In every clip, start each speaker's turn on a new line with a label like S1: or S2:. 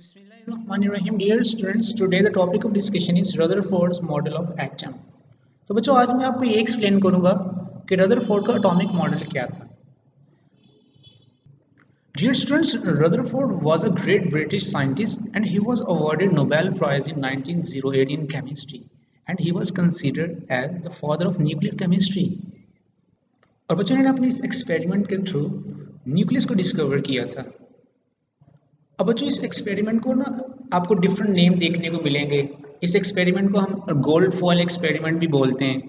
S1: Bismillahirrahmanirrahim. Dear students, today the topic of discussion is Rutherford's model of atom. तो बच्चों आज मैं आपको ये एक्सप्लेन करूंगा कि रदरफोर्ड का एटॉमिक मॉडल क्या था. Dear students, Rutherford was a great British scientist and he was awarded Nobel Prize in 1908 in chemistry and he was considered as the father of nuclear chemistry. और बच्चों ने अपने इस एक्सपेरिमेंट के through nucleus को discover किया था. अब बच्चों इस एक्सपेरिमेंट को ना आपको डिफरेंट नेम देखने को मिलेंगे. इस एक्सपेरिमेंट को हम गोल्ड फॉयल एक्सपेरिमेंट भी बोलते हैं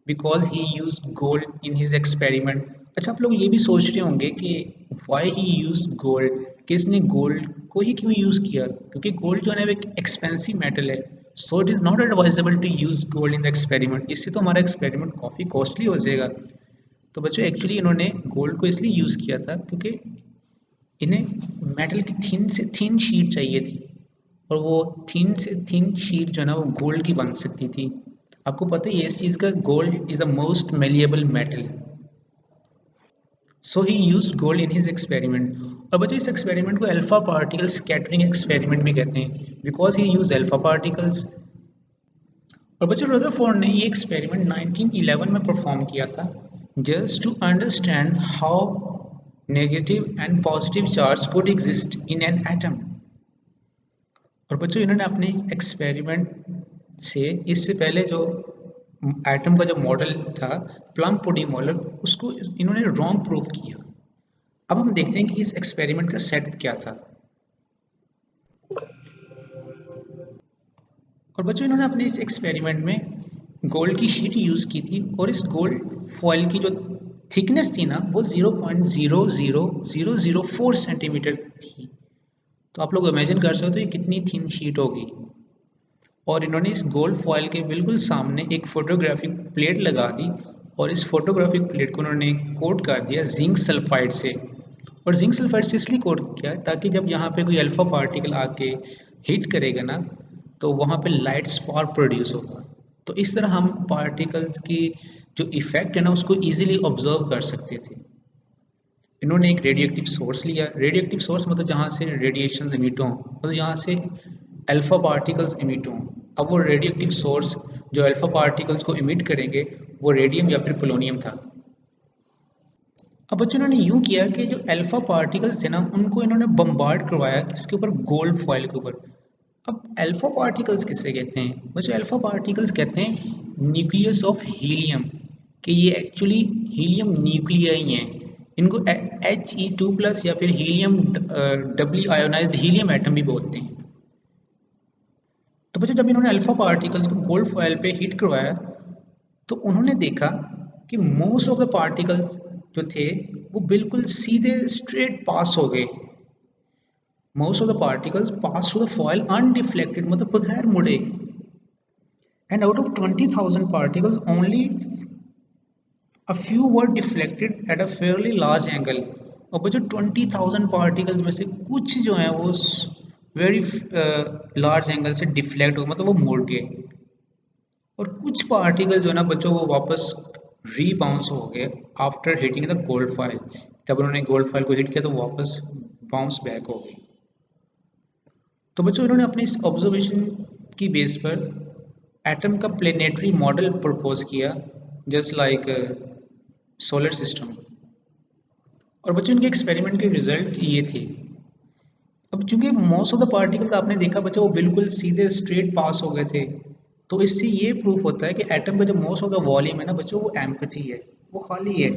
S1: because he use gold in his experiment. अच्छा, आप लोग ये भी सोच रहे होंगे कि वाई ही यूज गोल्ड, कि इसने गोल्ड को ही क्यों यूज़ किया, क्योंकि गोल्ड जो है ना एक एक्सपेंसिव मेटल है. So it is not advisable to use gold in the experiment. इससे तो हमारा एक्सपेरिमेंट काफ़ी कॉस्टली हो जाएगा. तो बच्चों एक्चुअली इन्होंने गोल्ड को इसलिए यूज़ किया था क्योंकि इन्हें मेटल की थिन से थिन शीट चाहिए थी और वो थिन से थिन शीट जो है ना वो गोल्ड की बन सकती थी. आपको पता है ये इस चीज़ का, gold is the most malleable metal. So he use gold in his experiment. और बच्चों इस एक्सपेरिमेंट को अल्फा पार्टिकल स्कैटरिंग एक्सपेरिमेंट भी कहते हैं because he use alpha particles. और बच्चों रदरफोर्ड ने ये एक्सपेरिमेंट 1911 में परफॉर्म किया था just to understand how negative and positive charge could exist in an atom. और बच्चों इन्होंने अपने एक्सपेरिमेंट से इससे पहले जो एटम का जो मॉडल था, प्लम पुडिंग मॉडल, उसको इन्होंने रॉन्ग प्रूफ किया. अब हम देखते हैं कि इस एक्सपेरिमेंट का सेट क्या था. और बच्चों इन्होंने अपने इस एक्सपेरिमेंट में गोल्ड की शीट यूज़ की थी और इस गोल्ड फॉयल की जो थिकनेस थी ना वो 0.00004 सेंटीमीटर थी. तो आप लोग इमेजिन कर सकते हो ये कितनी थिन शीट होगी. और इन्होंने इस गोल्ड फॉयल के बिल्कुल सामने एक फोटोग्राफिक प्लेट लगा दी और इस फोटोग्राफिक प्लेट को उन्होंने कोट कर दिया जिंक सल्फाइड से. और जिंक सल्फाइड से इसलिए कोट किया ताकि जब यहाँ पे कोई अल्फा पार्टिकल आके हिट करेगा ना तो वहाँ पे लाइट स्पार्क प्रोड्यूस होगा. तो इस तरह हम पार्टिकल्स की जो इफेक्ट है ना उसको इजीली ऑब्जर्व कर सकते थे. इन्होंने एक रेडियो एक्टिव सोर्स लिया. रेडियो एक्टिव सोर्स मतलब जहाँ से रेडिएशन इमिट हों, मतलब यहाँ से अल्फा पार्टिकल्स इमिट हों. अब वो रेडियो एक्टिव सोर्स जो अल्फा पार्टिकल्स को इमिट करेंगे वो रेडियम या फिर पोलोनियम था. अब बच्चों इन्होंने यूँ किया कि जो अल्फा पार्टिकल्स थे ना उनको इन्होंने बम्बार्ड करवाया किसके ऊपर, गोल्ड फॉयल के ऊपर. अब अल्फा पार्टिकल्स किससे कहते हैं बच्चों, अल्फा पार्टिकल्स कहते हैं न्यूक्लियस ऑफ हीलियम, कि ये एक्चुअली हीलियम न्यूक्लिया ही हैं. इनको He2+ या फिर हीलियम डबली आयोनाइज्ड हीलियम एटम भी बोलते हैं. तो बच्चों जब इन्होंने अल्फा पार्टिकल्स को गोल्ड फॉयल पे हिट करवाया तो उन्होंने देखा कि मोस्ट ऑफ द पार्टिकल्स जो थे वो बिल्कुल सीधे स्ट्रेट पास हो गए. Most of the particles pass through the foil undeflected, मतलब बगैर मुड़े. And out of 20,000 particles only a few were deflected at a fairly large angle. और वो जो 20,000 पार्टिकल्स में से कुछ जो हैं वो वेरी लार्ज एंगल से डिफ्लेक्ट हो, मतलब वो मुड़ गए. और कुछ पार्टिकल जो है ना बच्चों वो वापस रीबाउंस हो गए after hitting the gold foil. जब उन्होंने गोल्ड फॉयल को हिट किया तो वापस बाउंस बैक हो गई. तो बच्चों इन्होंने अपनी इस ऑब्जर्वेशन की बेस पर एटम का प्लेनेटरी मॉडल प्रपोज किया जस्ट लाइक सोलर सिस्टम. और बच्चों इनके एक्सपेरिमेंट के रिजल्ट ये थे. अब चूंकि मोस्ट ऑफ द पार्टिकल्स आपने देखा बच्चों वो बिल्कुल सीधे स्ट्रेट पास हो गए थे, तो इससे ये प्रूफ होता है कि एटम का जो मोस्ट ऑफ द वॉल्यूम है ना बच्चों वो एम्प्टी है, वो खाली है.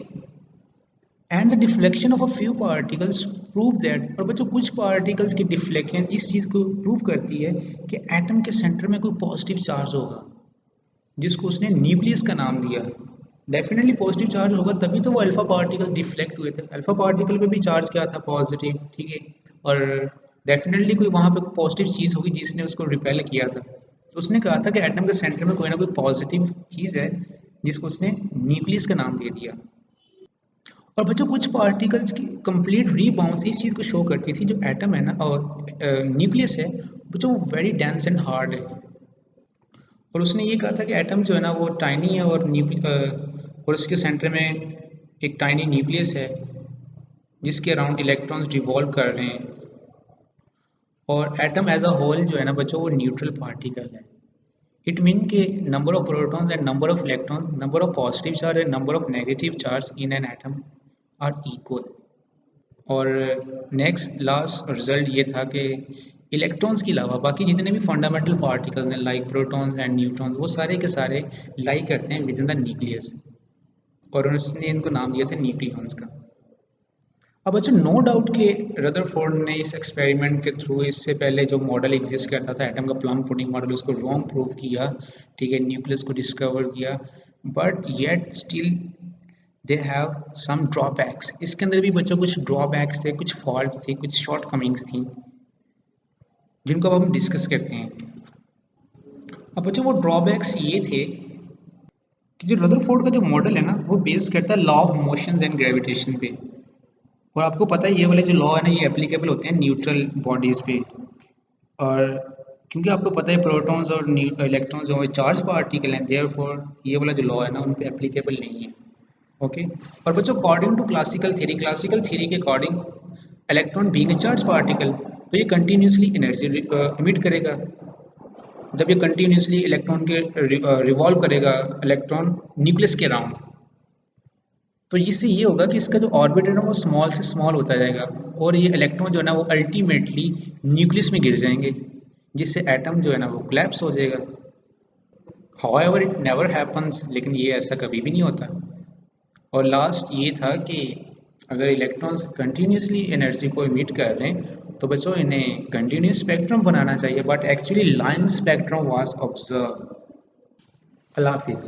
S1: And the deflection of a few particles prove that. और बच्चों कुछ पार्टिकल्स की डिफ्लेक्शन इस चीज़ को प्रूव करती है कि एटम के सेंटर में कोई पॉजिटिव चार्ज होगा जिसको उसने न्यूक्लियस का नाम दिया. डेफिनेटली पॉजिटिव चार्ज होगा तभी तो वो अल्फा पार्टिकल डिफ्लेक्ट हुए थे. अल्फा पार्टिकल पे भी चार्ज क्या था, पॉजिटिव, ठीक है. और डेफिनेटली कोई वहाँ पे पॉजिटिव चीज़ होगी जिसने उसको रिपेल किया था. तो उसने कहा था कि एटम के सेंटर में कोई ना कोई पॉजिटिव चीज़ है जिसको उसने न्यूक्लियस का नाम दे दिया. और बच्चों कुछ पार्टिकल्स की कंप्लीट रीबाउंस इस चीज़ को शो करती थी, जो एटम है ना और न्यूक्लियस है बच्चों वो वेरी डेंस एंड हार्ड है. और उसने ये कहा था कि एटम जो है ना वो टाइनी है और उसके सेंटर में एक टाइनी न्यूक्लियस है जिसके अराउंड इलेक्ट्रॉन्स रिवॉल्व कर रहे हैं. और एटम एज अ होल जो है ना बच्चों वो न्यूट्रल पार्टिकल है। इट मीन के number of protons and number of electrons, number of positive charge and number of negative charge in an atom are equal. और नेक्स्ट लास्ट रिजल्ट ये था कि इलेक्ट्रॉन्स के अलावा बाकी जितने भी फंडामेंटल पार्टिकल्स हैं लाइक प्रोटॉन्स एंड न्यूट्रॉन्स वो सारे के सारे लाई करते हैं विद इन द न्यूक्लियस, और उसने इनको नाम दिया था न्यूक्लियॉन्स का। अब बच्चों नो डाउट कि रदरफोर्ड ने इस एक्सपेरिमेंट के थ्रू इससे पहले जो मॉडल एग्जिस्ट करता था एटम का प्लम पुडिंग मॉडल उसको रॉन्ग प्रूव किया, ठीक है, न्यूक्लियस को डिस्कवर किया, but yet still they have some drawbacks. इसके अंदर भी बच्चों कुछ ड्रॉबैक्स थे, कुछ फॉल्ट थे, कुछ शॉर्ट कमिंग्स थी जिनको अब हम डिस्कस करते हैं। अब बच्चों वो ड्रॉबैक्स ये थे कि जो रदरफोर्ड का जो मॉडल है ना वो बेस करता है law of motions and gravitation पे, और आपको पता है ये वाले जो लॉ है ना ये एप्लीकेबल होते हैं न्यूट्रल बॉडीज़ पे। और क्योंकि आपको पता है प्रोटॉन्स और इलेक्ट्रॉन्स जो चार्ज पार्टिकल हैं, देयरफॉर ये वाला जो लॉ है ना उन पे एप्लीकेबल नहीं है। ओके। और बच्चों अकॉर्डिंग टू क्लासिकल थ्योरी के according electron being a charge particle तो ये कंटिन्यूसली एनर्जी इमिट करेगा। जब ये कंटिन्यूसली इलेक्ट्रॉन के रिवॉल्व करेगा इलेक्ट्रॉन न्यूक्लियस के अराउंड, तो इससे ये होगा कि इसका जो ऑर्बिट है ना वो स्मॉल से स्मॉल होता जाएगा, और ये इलेक्ट्रॉन जो है ना वो अल्टीमेटली न्यूक्लियस में गिर जाएंगे, जिससे एटम जो है ना वो कोलैप्स हो जाएगा। हाउएवर इट नेवर हैपन्स, लेकिन ये ऐसा कभी भी नहीं होता। और लास्ट ये था कि अगर इलेक्ट्रॉन्स कंटिन्यूसली एनर्जी को इमिट कर रहे हैं तो बच्चों इन्हें कंटिन्यूस स्पेक्ट्रम बनाना चाहिए, but actually line spectrum was observe. अल्लाह हाफिज़।